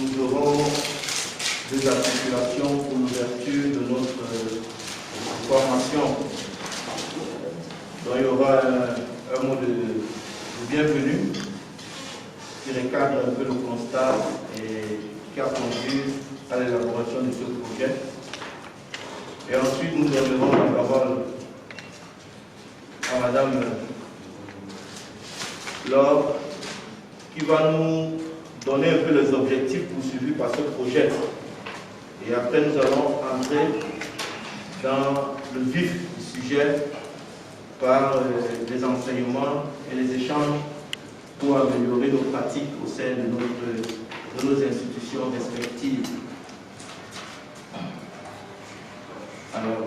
nous aurons deux articulations pour l'ouverture de notre formation. Donc il y aura un mot de bienvenue qui recadre un peu le constat et qui a conduit à l'élaboration de ce projet. Et ensuite, nous donnerons la parole à Madame Laure, qui va nous donner un peu les objectifs poursuivis par ce projet. Et après, nous allons entrer dans le vif du sujet par les enseignements et les échanges pour améliorer nos pratiques au sein de nos institutions respectives. Alors,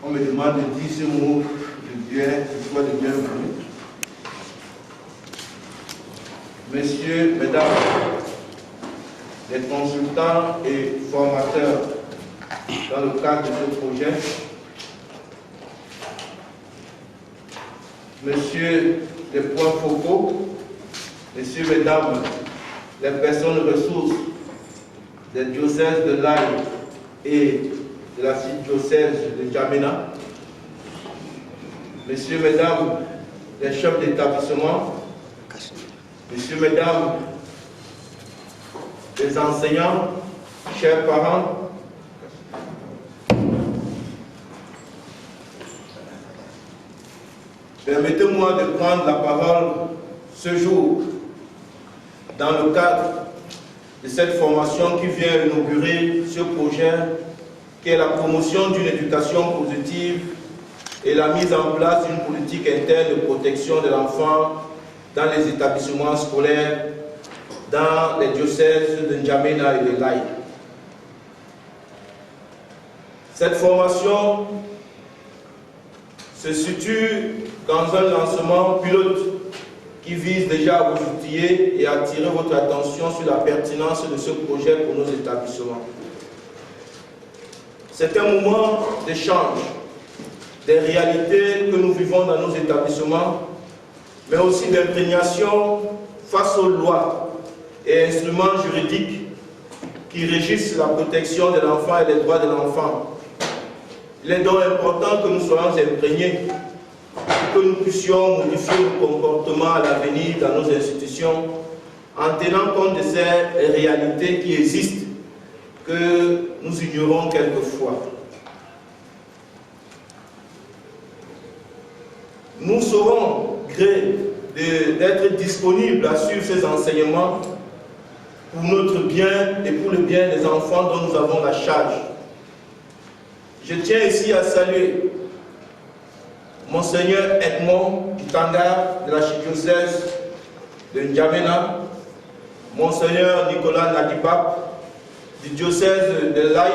on me demande de dire ce mot de bien, ce soit de bienvenue. Messieurs, mesdames, les consultants et formateurs dans le cadre de ce projet, messieurs les points focaux, messieurs, mesdames, les personnes ressources des diocèses de l'Aïe et de la diocèse de N'Djamena, messieurs, mesdames, les chefs d'établissement, messieurs, mesdames, les enseignants, chers parents, permettez-moi de prendre la parole ce jour dans le cadre de cette formation qui vient inaugurer ce projet qui est la promotion d'une éducation positive et la mise en place d'une politique interne de protection de l'enfant dans les établissements scolaires, dans les diocèses de N'Djamena et de l'Aïe. Cette formation se situe dans un lancement pilote qui vise déjà à vous outiller et à attirer votre attention sur la pertinence de ce projet pour nos établissements. C'est un moment d'échange des réalités que nous vivons dans nos établissements, mais aussi d'imprégnation face aux lois et instruments juridiques qui régissent la protection de l'enfant et les droits de l'enfant. Il est donc important que nous soyons imprégnés, que nous puissions modifier nos comportements à l'avenir dans nos institutions en tenant compte de ces réalités qui existent, que nous ignorons quelquefois. Nous serons gré d'être disponibles à suivre ces enseignements pour notre bien et pour le bien des enfants dont nous avons la charge. Je tiens ici à saluer Monseigneur Edmond Kitanga de l'archidiocèse de N'Djamena, Monseigneur Nicolas Nadibap du diocèse de l'Aïe,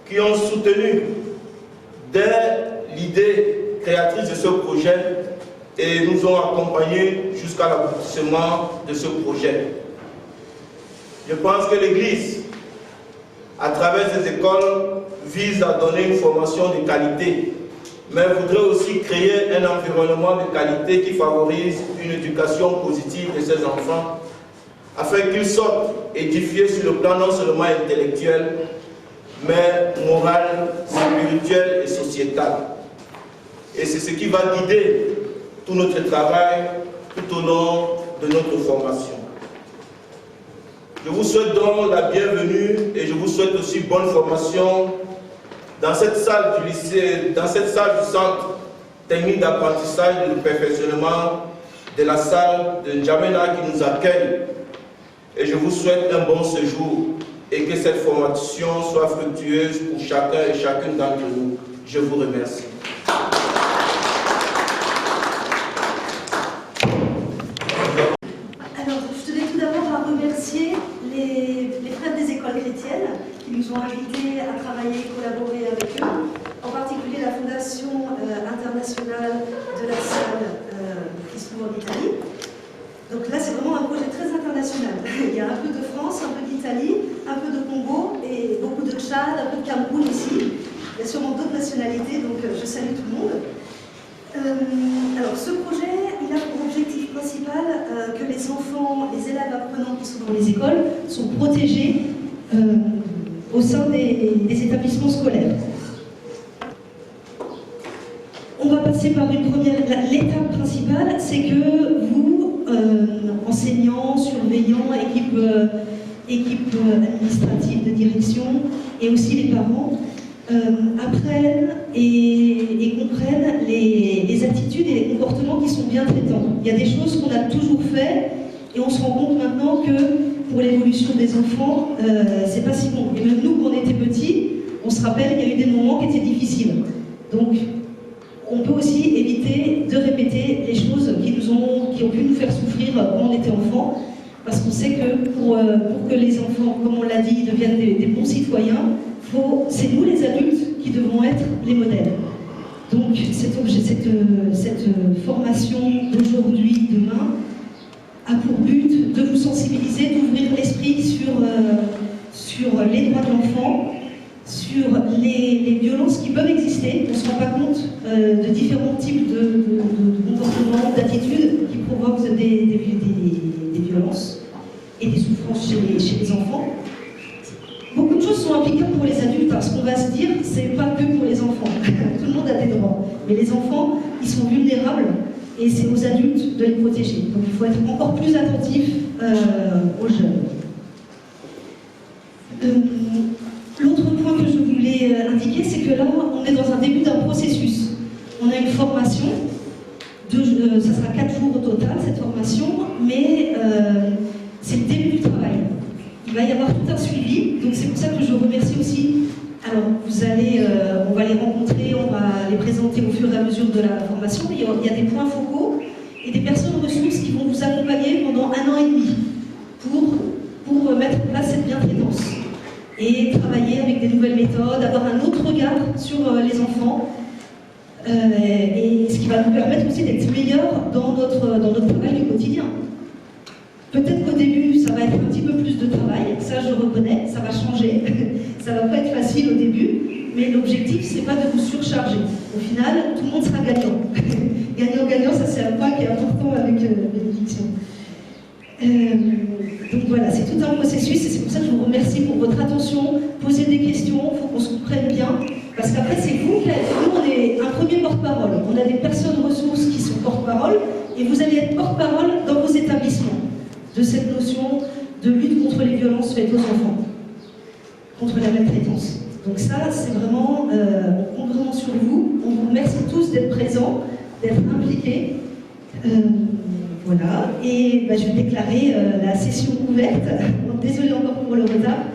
qui ont soutenu dès l'idée créatrice de ce projet et nous ont accompagnés jusqu'à l'aboutissement de ce projet. Je pense que l'Église, à travers ces écoles, vise à donner une formation de qualité, mais voudrait aussi créer un environnement de qualité qui favorise une éducation positive de ces enfants, afin qu'ils sortent édifiés sur le plan non seulement intellectuel, mais moral, spirituel et sociétal. Et c'est ce qui va guider tout notre travail tout au long de notre formation. Je vous souhaite donc la bienvenue et je vous souhaite aussi bonne formation dans cette salle du lycée, dans cette salle du centre technique d'apprentissage et de perfectionnement de la salle de N'Djamena qui nous accueille. Et je vous souhaite un bon séjour et que cette formation soit fructueuse pour chacun et chacune d'entre nous. Je vous remercie. Alors, je tenais tout d'abord à remercier les frères des écoles chrétiennes qui nous ont invités à travailler et collaborer avec eux, en particulier la Fondation internationale de la salle Christou en Italie. Donc là, c'est vraiment un projet très international. Il y a un peu de France, un peu d'Italie, un peu de Congo et beaucoup de Tchad, un peu de Cameroun ici. Il y a sûrement d'autres nationalités, donc je salue tout le monde. Alors, ce projet, il a pour objectif principal que les enfants, les élèves apprenants qui sont concernant les écoles sont protégés au sein des établissements scolaires. On va passer par une première... L'étape principale, c'est que vous, enseignants, surveillants, équipe administrative de direction et aussi les parents, apprennent et comprennent les attitudes et les comportements qui sont bien traitants. Il y a des choses qu'on a toujours fait et on se rend compte maintenant que pour l'évolution des enfants, c'est pas si bon. Et même nous, quand on était petits, on se rappelle qu'il y a eu des moments qui étaient difficiles. Donc, on peut aussi éviter de répéter les choses qui ont pu nous faire souffrir quand on était enfant, parce qu'on sait que pour que les enfants, comme on l'a dit, deviennent des bons citoyens, c'est nous les adultes qui devons être les modèles. Donc cette formation d'aujourd'hui, demain, a pour but de vous sensibiliser, d'ouvrir l'esprit sur les droits de l'enfant, sur les violences qui peuvent exister. On ne se rend pas compte de différents types de comportements, d'attitudes qui provoquent des violences et des souffrances chez les enfants. Beaucoup de choses sont applicables pour les adultes, parce qu'on va se dire, c'est pas que pour les enfants. Tout le monde a des droits. Mais les enfants, ils sont vulnérables et c'est aux adultes de les protéger. Donc il faut être encore plus attentif aux jeunes. L'autre point que je voulais indiquer, c'est que là, on est dans un début d'un processus. On a une formation, ça sera 4 jours au total, cette formation, mais c'est le début du travail. Il va y avoir tout un suivi, donc c'est pour ça que je remercie aussi. Alors, on va les rencontrer, on va les présenter au fur et à mesure de la formation. Il y a des points focaux et des personnes ressources qui vont vous accompagner pendant 1 an et demi pour mettre en place cette bientraitance et travailler avec des nouvelles méthodes, avoir un autre regard sur les enfants, et ce qui va nous permettre aussi d'être meilleurs dans notre travail du quotidien. Peut-être qu'au début, ça va être un petit peu plus de travail, ça je reconnais, ça va changer, ça va pas être facile au début, mais l'objectif, c'est pas de vous surcharger. Au final, tout le monde sera gagnant. Gagnant-gagnant, ça c'est un point qui est important avec bénédiction. Donc voilà, c'est tout un processus et c'est pour ça que je vous remercie pour votre attention. Posez des questions, il faut qu'on se comprenne bien, parce qu'après c'est vous qui êtes, nous on est un premier porte-parole. On a des personnes ressources qui sont porte-parole et vous allez être porte-parole dans vos établissements de cette notion de lutte contre les violences faites aux enfants, contre la maltraitance. Donc ça, c'est vraiment, on compte vraiment sur vous. On vous remercie tous d'être présents, d'être impliqués. Voilà, et je vais déclarer la session ouverte. Donc, désolé encore pour le retard.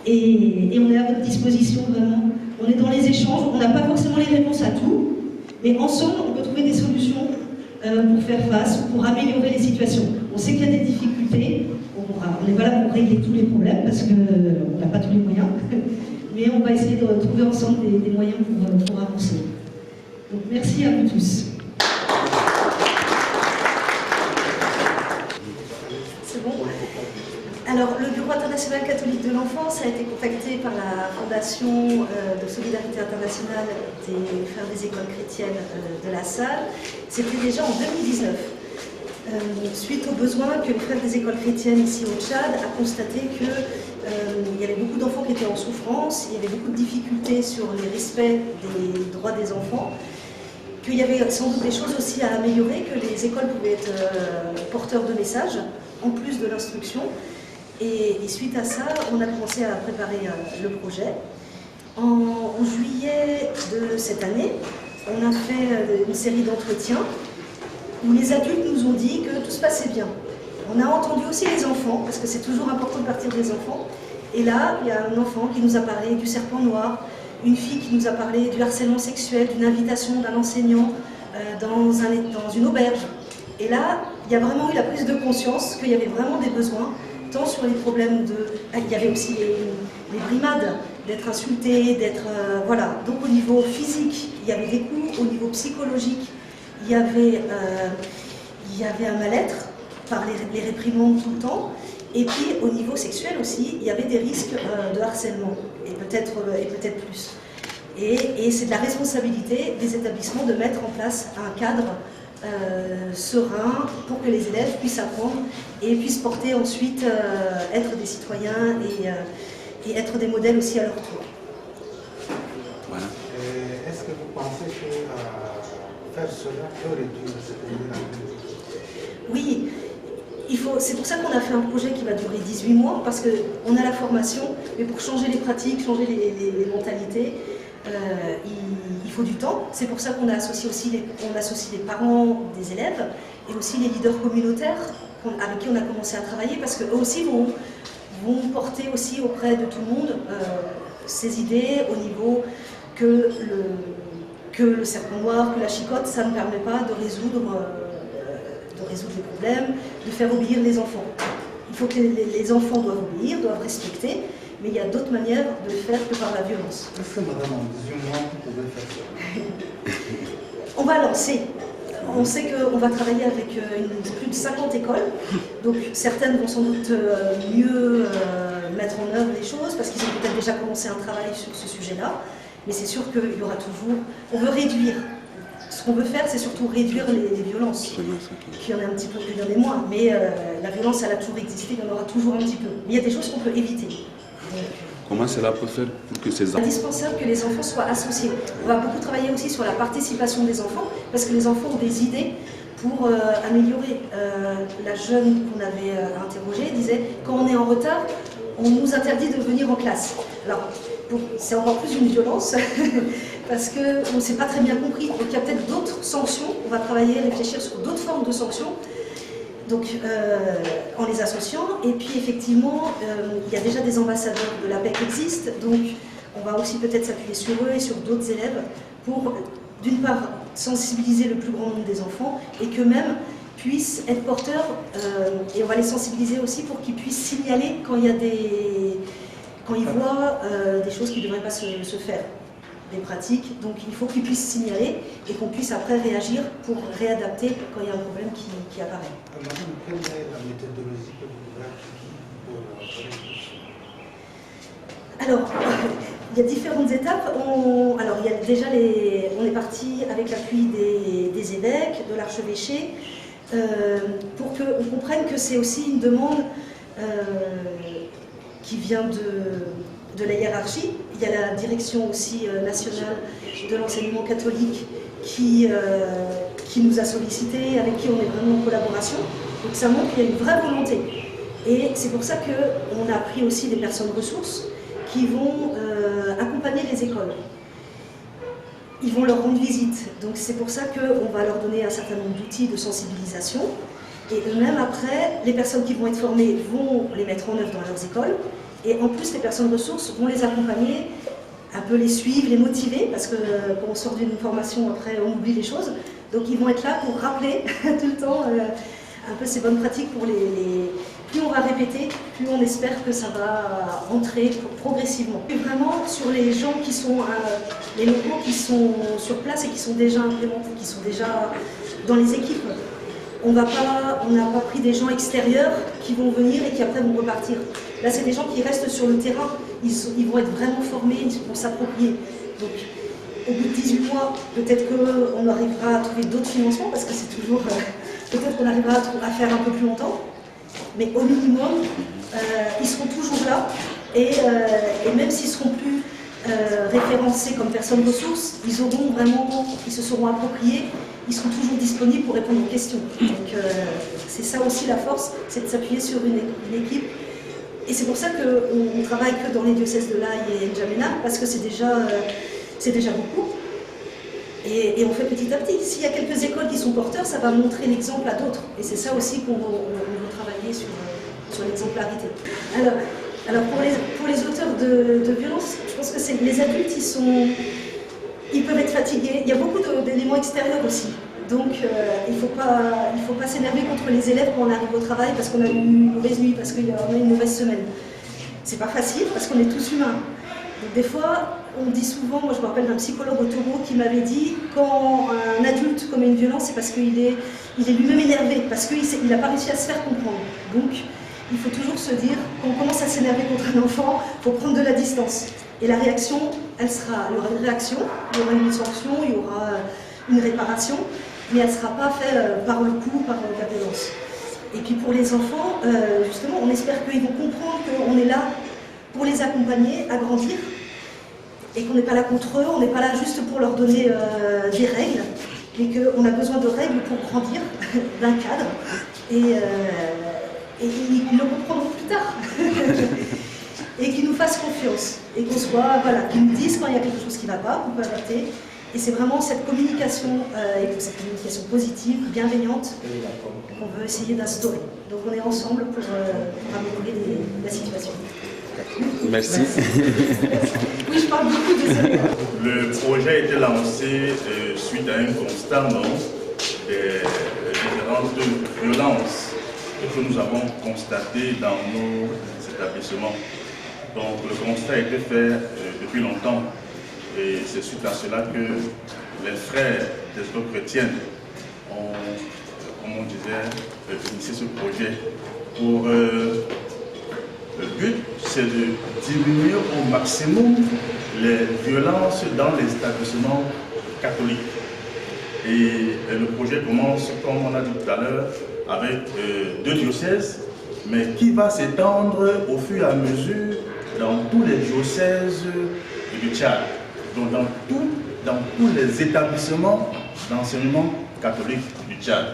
Et on est à votre disposition vraiment. On est dans les échanges, on n'a pas forcément les réponses à tout, mais ensemble, on peut trouver des solutions pour faire face, pour améliorer les situations. On sait qu'il y a des difficultés, on n'est pas là pour régler tous les problèmes, parce qu'on n'a pas tous les moyens, mais on va essayer de trouver ensemble des moyens pour avancer. Donc merci à vous tous. Alors, le Bureau international catholique de l'enfance a été contacté par la Fondation de solidarité internationale des Frères des écoles chrétiennes de la Salle. C'était déjà en 2019, suite aux besoins que les Frères des écoles chrétiennes ici au Tchad a constaté qu'il y avait beaucoup d'enfants qui étaient en souffrance, il y avait beaucoup de difficultés sur les respects des droits des enfants, qu'il y avait sans doute des choses aussi à améliorer, que les écoles pouvaient être porteurs de messages, en plus de l'instruction. Et suite à ça, on a commencé à préparer le projet. En juillet de cette année, on a fait une série d'entretiens où les adultes nous ont dit que tout se passait bien. On a entendu aussi les enfants, parce que c'est toujours important de partir des enfants. Et là, il y a un enfant qui nous a parlé du serpent noir, une fille qui nous a parlé du harcèlement sexuel, d'une invitation d'un enseignant dans une auberge. Et là, il y a vraiment eu la prise de conscience qu'il y avait vraiment des besoins, tant sur les problèmes il y avait aussi les brimades, d'être insulté, d'être... voilà. Donc au niveau physique, il y avait des coups, au niveau psychologique, il y avait un mal-être par les réprimandes tout le temps, et puis au niveau sexuel aussi, il y avait des risques de harcèlement, et peut-être plus. Et c'est de la responsabilité des établissements de mettre en place un cadre serein pour que les élèves puissent apprendre et puissent porter ensuite, être des citoyens et être des modèles aussi à leur tour. Voilà. Est-ce que vous pensez que faire cela peut réduire cette vulnérabilité? Oui, c'est pour ça qu'on a fait un projet qui va durer 18 mois, parce qu'on a la formation, mais pour changer les pratiques, changer les mentalités, il faut du temps. C'est pour ça qu'on associe les parents des élèves et aussi les leaders communautaires avec qui on a commencé à travailler, parce qu'eux aussi vont porter aussi auprès de tout le monde ces idées au niveau que le serpent noir, que la chicotte, ça ne permet pas de résoudre les problèmes, de faire obéir les enfants. Il faut que les enfants doivent obéir, doivent respecter, mais il y a d'autres manières de le faire que par la violence. Est-ce que madame, en 18 mois, vous pouvez faire ça? On va lancer. On sait qu'on va travailler avec plus de 50 écoles, donc certaines vont sans doute mieux mettre en œuvre les choses, parce qu'ils ont peut-être déjà commencé un travail sur ce sujet-là, mais c'est sûr qu'il y aura toujours... On veut réduire. Ce qu'on veut faire, c'est surtout réduire les violences. Qu'il y en a un petit peu, qu'il y en ait moins. Mais la violence, elle a toujours existé, il y en aura toujours un petit peu. Mais il y a des choses qu'on peut éviter. Comment cela peut faire pour que ces C'est indispensable que les enfants soient associés. On va beaucoup travailler aussi sur la participation des enfants, parce que les enfants ont des idées pour améliorer. La jeune qu'on avait interrogée disait, quand on est en retard, on nous interdit de venir en classe. Alors, c'est encore plus une violence, parce qu'on ne s'est pas très bien compris. Donc il y a peut-être d'autres sanctions. On va travailler, réfléchir sur d'autres formes de sanctions, donc en les associant. Et puis effectivement, il y a déjà des ambassadeurs de la paix qui existent, donc on va aussi peut-être s'appuyer sur eux et sur d'autres élèves pour, d'une part, sensibiliser le plus grand nombre des enfants, et qu'eux-mêmes puissent être porteurs, et on va les sensibiliser aussi pour qu'ils puissent signaler quand il y a quand ils voient des choses qui ne devraient pas se faire, des pratiques. Donc il faut qu'ils puissent signaler et qu'on puisse après réagir pour réadapter quand il y a un problème qui apparaît. Madame, quelle est la méthodologie que vous avez appliquée pour Alors, il y a différentes étapes. Alors, il y a déjà on est parti avec l'appui des évêques, de l'archevêché, pour qu'on comprenne que c'est aussi une demande qui vient de la hiérarchie. Il y a la direction aussi nationale de l'enseignement catholique qui nous a sollicités, avec qui on est vraiment en collaboration. Donc ça montre qu'il y a une vraie volonté. Et c'est pour ça qu'on a pris aussi des personnes ressources qui vont accompagner les écoles. Ils vont leur rendre visite. Donc c'est pour ça qu'on va leur donner un certain nombre d'outils de sensibilisation. Et eux-mêmes, après, les personnes qui vont être formées vont les mettre en œuvre dans leurs écoles. Et en plus, les personnes ressources vont les accompagner, un peu les suivre, les motiver, parce que quand on sort d'une formation, après, on oublie les choses. Donc ils vont être là pour rappeler tout le temps un peu ces bonnes pratiques pour Plus on va répéter, plus on espère que ça va entrer progressivement. Et vraiment, sur les gens qui sont, les locaux qui sont sur place et qui sont déjà implémentés, qui sont déjà dans les équipes, on n'a pas pris des gens extérieurs qui vont venir et qui après vont repartir. Là, c'est des gens qui restent sur le terrain, ils vont être vraiment formés, ils vont s'approprier. Donc, au bout de 18 mois, peut-être qu'on arrivera à trouver d'autres financements, parce que c'est toujours... peut-être qu'on arrivera à faire un peu plus longtemps, mais au minimum, ils seront toujours là, et même s'ils ne seront plus référencés comme personnes ressources, ils se seront appropriés, ils seront toujours disponibles pour répondre aux questions. Donc c'est ça aussi la force, c'est de s'appuyer sur une équipe. Et c'est pour ça qu'on ne travaille que dans les diocèses de l'Aï et N'Djamena, parce que c'est déjà beaucoup. Et on fait petit à petit. S'il y a quelques écoles qui sont porteurs, ça va montrer l'exemple à d'autres. Et c'est ça aussi qu'on veut travailler sur l'exemplarité. Alors pour les auteurs de violences, je pense que les adultes, ils peuvent être fatigués. Il y a beaucoup d'éléments extérieurs aussi. Donc il ne faut pas s'énerver contre les élèves quand on arrive au travail parce qu'on a eu une mauvaise nuit, parce qu'on a eu une mauvaise semaine. C'est pas facile parce qu'on est tous humains. Donc des fois, on dit souvent, moi je me rappelle d'un psychologue au Togo qui m'avait dit quand un adulte commet une violence, c'est parce qu'il est lui-même énervé, parce qu'il n'a pas réussi à se faire comprendre. Donc il faut toujours se dire, quand on commence à s'énerver contre un enfant, il faut prendre de la distance. Et la réaction, il y aura une réaction, il y aura une sanction, il y aura une réparation. mais elle ne sera pas faite par le coup, par la violence. Et puis pour les enfants, justement, on espère qu'ils vont comprendre qu'on est là pour les accompagner à grandir et qu'on n'est pas là contre eux, on n'est pas là juste pour leur donner des règles, mais qu'on a besoin de règles pour grandir, d'un cadre, et ils le comprendront plus tard. Et qu'ils nous fassent confiance, et qu'on soit, voilà, qu'ils nous disent quand il y a quelque chose qui ne va pas, qu'on peut alerter. Et c'est vraiment cette communication, et cette communication positive, bienveillante, qu'on veut essayer d'instaurer. Donc on est ensemble pour améliorer la situation. Merci. Oui, je parle beaucoup, désolé. Le projet a été lancé suite à un constat des différentes violences que nous avons constatées dans nos établissements. Donc le constat a été fait depuis longtemps et c'est suite à cela que les frères des écoles chrétiennes ont, comme on disait, initié ce projet. Pour le but, c'est de diminuer au maximum les violences dans les établissements catholiques. Et le projet commence, comme on a dit tout à l'heure, avec 2 diocèses, mais qui va s'étendre au fur et à mesure dans tous les diocèses du Tchad, donc dans tous les établissements d'enseignement catholique du Tchad.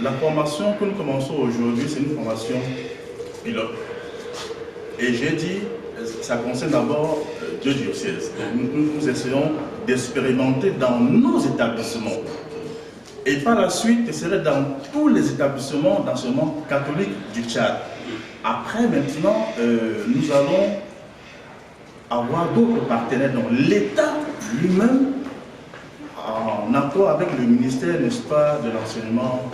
La formation que nous commençons aujourd'hui, c'est une formation pilote. Et j'ai dit, ça concerne d'abord 2 diocèses. Nous essayons d'expérimenter dans nos établissements. Et par la suite, ce serait dans tous les établissements d'enseignement catholique du Tchad. Après, maintenant, nous allons avoir d'autres partenaires. Donc l'État lui-même, en accord avec le ministère, n'est-ce pas, de l'enseignement.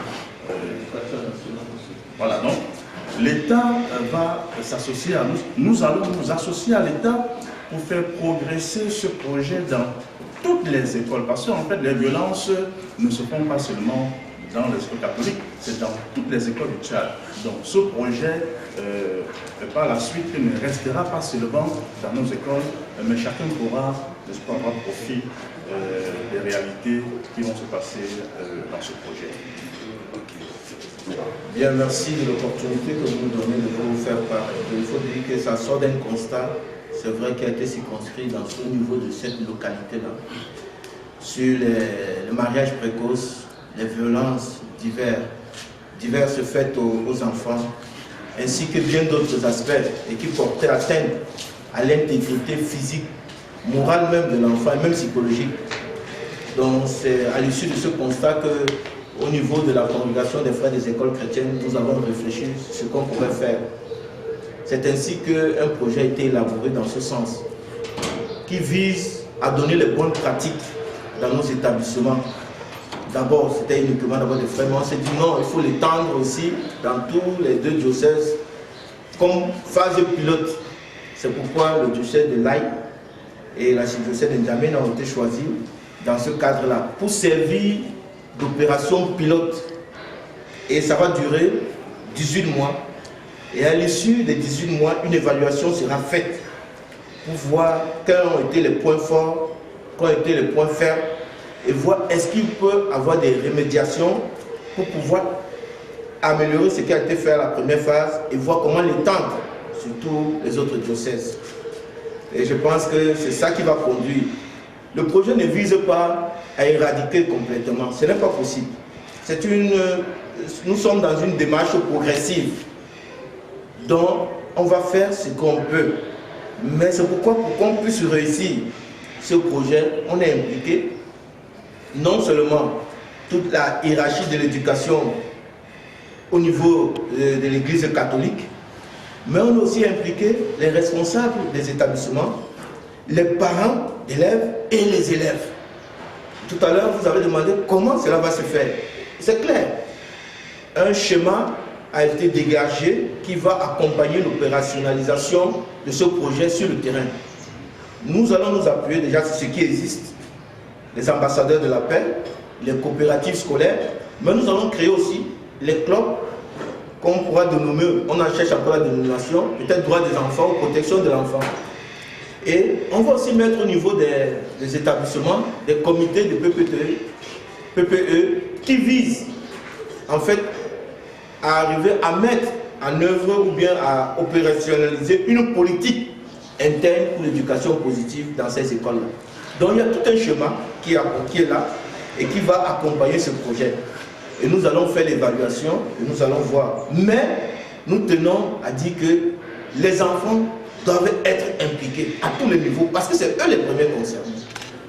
Voilà, donc l'État va s'associer à nous. Nous allons nous associer à l'État pour faire progresser ce projet dans toutes les écoles. Parce qu'en fait, les violences ne se font pas seulement dans les écoles catholiques, c'est dans toutes les écoles du Tchad. Donc ce projet, par la suite, ne restera pas seulement dans nos écoles, mais chacun pourra, n'est-ce pas, avoir profit des réalités qui vont se passer dans ce projet. Bien, merci de l'opportunité que vous nous donnez de vous faire part. Il faut dire que ça sort d'un constat, c'est vrai, qui a été circonscrit dans ce niveau de cette localité-là, sur le mariage précoce, les violences diverses faites aux enfants, ainsi que bien d'autres aspects, et qui portaient atteinte à l'intégrité physique, morale même de l'enfant, et même psychologique. Donc c'est à l'issue de ce constat que, au niveau de la congrégation des frères des écoles chrétiennes, nous avons réfléchi sur ce qu'on pourrait faire. C'est ainsi qu'un projet a été élaboré dans ce sens, qui vise à donner les bonnes pratiques dans nos établissements. D'abord, c'était uniquement d'abord des frères, mais on s'est dit non, il faut l'étendre aussi dans tous les 2 diocèses comme phase pilote. C'est pourquoi le diocèse de l'Aï et la diocèse de N'Djamena ont été choisis dans ce cadre-là, pour servir d'opération pilote. Et ça va durer 18 mois. Et à l'issue des 18 mois, une évaluation sera faite pour voir quels ont été les points forts, quels ont été les points faibles, et voir est-ce qu'il peut avoir des remédiations pour pouvoir améliorer ce qui a été fait à la première phase et voir comment l'étendre sur tous les autres diocèses. Et je pense que c'est ça qui va conduire. Le projet ne vise pas à éradiquer complètement, ce n'est pas possible. Nous sommes dans une démarche progressive. Donc, on va faire ce qu'on peut. Mais c'est pourquoi, pour qu'on puisse réussir ce projet, on est impliqué non seulement toute la hiérarchie de l'éducation au niveau de l'Église catholique, mais on a aussi impliqué les responsables des établissements, les parents d'élèves et les élèves. Tout à l'heure, vous avez demandé comment cela va se faire. C'est clair. Un schéma a été dégagé qui va accompagner l'opérationnalisation de ce projet sur le terrain. Nous allons nous appuyer déjà sur ce qui existe, les ambassadeurs de la paix, les coopératives scolaires, mais nous allons créer aussi les clubs qu'on pourra dénommer, on en cherche encore la dénomination, peut-être droit des enfants ou protection de l'enfant. Et on va aussi mettre au niveau des établissements, des comités de PPE qui visent en fait à arriver à mettre en œuvre ou bien à opérationnaliser une politique interne pour l'éducation positive dans ces écoles-là. Donc il y a tout un schéma qui est là et qui va accompagner ce projet. Et nous allons faire l'évaluation et nous allons voir. Mais nous tenons à dire que les enfants doivent être impliqués à tous les niveaux parce que c'est eux les premiers concernés.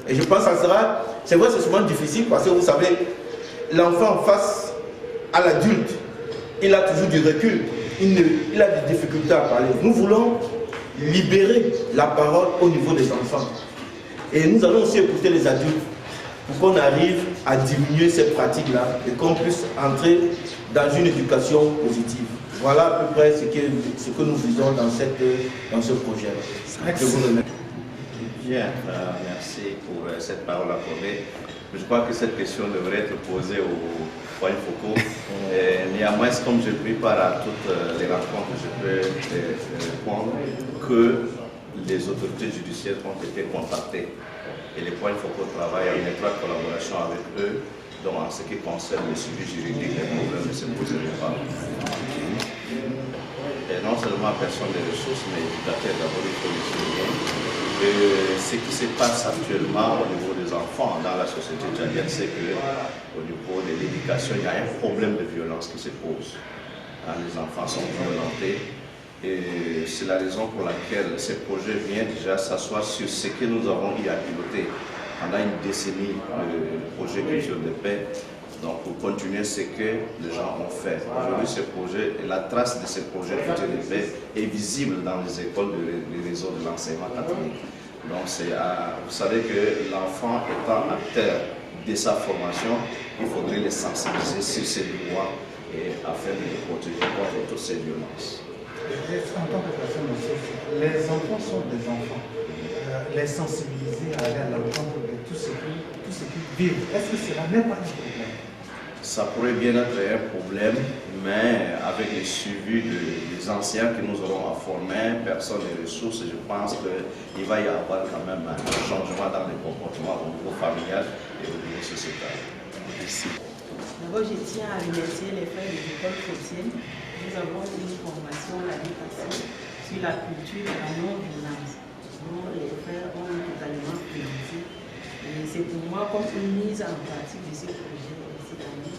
Et je pense que ça sera, c'est vrai, c'est souvent difficile parce que vous savez, l'enfant face à l'adulte, il a toujours du recul, il a des difficultés à parler. Nous voulons libérer la parole au niveau des enfants. Et nous allons aussi écouter les adultes pour qu'on arrive à diminuer ces pratiques-là et qu'on puisse entrer dans une éducation positive. Voilà à peu près ce que nous visons dans ce projet. Je vous remercie. Bien, merci pour cette parole accordée. Je crois que cette question devrait être posée aux points focaux. Néanmoins, comme je pris part à toutes les rencontres, je peux répondre que les autorités judiciaires ont été contactées et les points focaux travaillent en étroite collaboration avec eux, donc en ce qui concerne le suivi juridique des problèmes de ce projet de loi. Et non seulement personne des ressources, mais éducateurs d'abord, il faut le souligner. Ce qui se passe actuellement au niveau des enfants dans la société tchadienne, c'est qu'au niveau de l'éducation, il y a un problème de violence qui se pose. Les enfants sont violentés. Et c'est la raison pour laquelle ce projet vient déjà s'asseoir sur ce que nous avons eu à piloter pendant une décennie, le projet Culture de paix. Donc pour continuer ce que les gens ont fait. Aujourd'hui, ce projet, la trace de ce projet Culture de paix est visible dans les écoles du réseau de l'enseignement catholique. Donc vous savez que l'enfant étant acteur de sa formation, il faudrait les sensibiliser sur ses droits et afin de les protéger contre toutes ces violences. En tant que personne aussi, les enfants sont des enfants. Les sensibiliser à aller à l'encontre de tout ce qu'ils vivent. Est-ce que cela n'est pas un problème? Ça pourrait bien être un problème, mais avec le suivi des anciens que nous aurons à former, personnes et ressources, je pense qu'il va y avoir quand même un changement dans les comportements au niveau familial et au niveau sociétal. Merci. D'abord, je tiens à remercier les frères de l'école chrétienne. Nous avons eu une formation l'année passée sur la culture et la non-violence. Les frères ont totalement présenté. Et c'est pour moi comme une mise en pratique de ce projet cette année.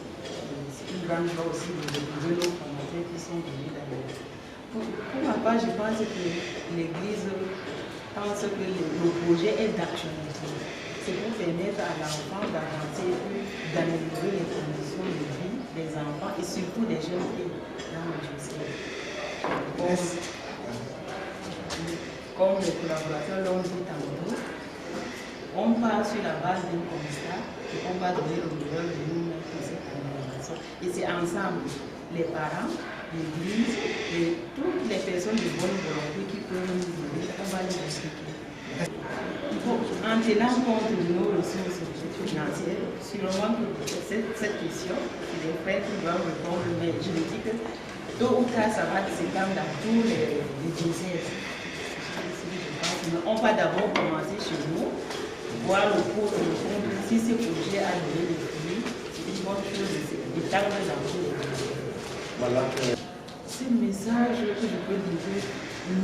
C'est une grande joie aussi de retrouver nos formateurs qui sont venus d'ailleurs. Pour ma part, je pense que l'Église pense que le projet est d'actualité. C'est pour permettre à l'enfant d'avancer d'améliorer les conditions de vie des enfants et surtout des jeunes filles dans le diocèse. Comme les collaborateurs l'ont dit tantôt, on part sur la base d'un constat et on va donner le meilleur de nous-mêmes pour cette amélioration. Et c'est ensemble, les parents, l'Église et toutes les personnes de bonne volonté qui peuvent nous aider, on va les expliquer. En tenant compte de nos ressources financières, sûrement que cette question, c'est les frères qui doivent répondre, mais je me dis que tôt ou tard, ça va s'étendre dans tous les diocèses. On va d'abord commencer chez nous, voir le cours de fond, si ce projet a donné des fruits, c'est une bonne chose d'étendre dans tous les diocèses. Voilà. C'est le message que je peux dire,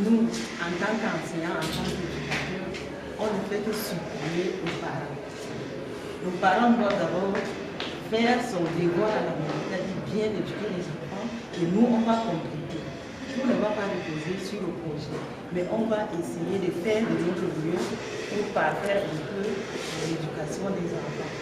nous, en tant qu'enseignants, en tant qu'éducateurs, on ne fait que supprimer aux parents. Les parents doivent d'abord faire son devoir à la maison, c'est-à-dire bien éduquer les enfants, et nous, on va compléter. On ne va pas reposer sur le projet, mais on va essayer de faire de notre mieux pour parfaire un peu l'éducation des enfants.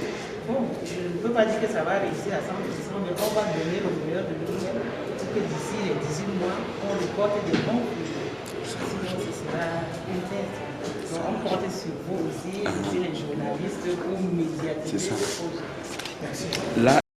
Bon, je ne peux pas dire que ça va réussir à 100%, mais on va donner le meilleur de nous-mêmes pour que d'ici les 18 mois, on récolte des bons fruits. Sinon, ce sera une tête. Donc, on compte sur vous aussi, sur les journalistes, pour médiatiser ce projet. Là,